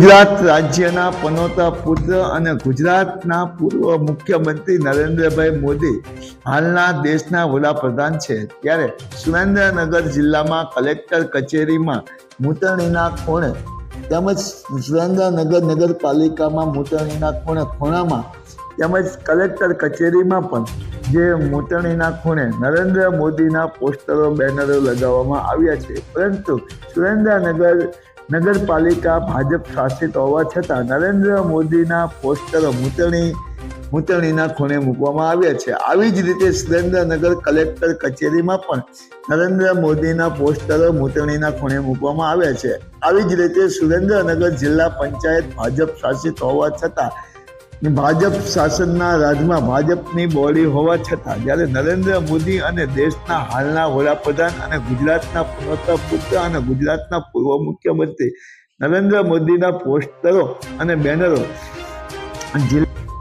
ગુજરાત રાજ્યના પનોતા પુત્ર અને ગુજરાતના પૂર્વ મુખ્યમંત્રી નરેન્દ્રભાઈ મોદી હાલના દેશના વડાપ્રધાન છે। ત્યારે સુરેન્દ્રનગર જિલ્લામાં કલેક્ટર કચેરીમાં મૂતરણીના ખૂણે તેમજ સુરેન્દ્રનગર નગરપાલિકામાં મૂતરણીના ખૂણામાં તેમજ કલેક્ટર કચેરીમાં પણ જે મૂતરણીના ખૂણે નરેન્દ્ર મોદીના પોસ્ટરો બેનરો લગાવવામાં આવ્યા છે, પરંતુ સુરેન્દ્રનગર નગરપાલિકા ભાજપ શાસિત હોવા છતાં નરેન્દ્ર મોદીના પોસ્ટરો મૂતરણીના ખૂણે મૂકવામાં આવ્યા છે। આવી જ રીતે સુરેન્દ્રનગર કલેક્ટર કચેરીમાં પણ નરેન્દ્ર મોદીના પોસ્ટરો મૂતરણીના ખૂણે મૂકવામાં આવ્યા છે। આવી જ રીતે સુરેન્દ્રનગર જિલ્લા પંચાયત ભાજપ શાસિત હોવા છતાં ભાજપ શાસનના રાજમાં ભાજપની બોડી હોવા છતાં જ્યારે નરેન્દ્ર મોદી અને દેશના હાલના વડાપ્રધાન અને ગુજરાતના પનોતા પુત્ર અને ગુજરાતના પૂર્વ મુખ્યમંત્રી નરેન્દ્ર મોદીના પોસ્ટરો અને બેનરો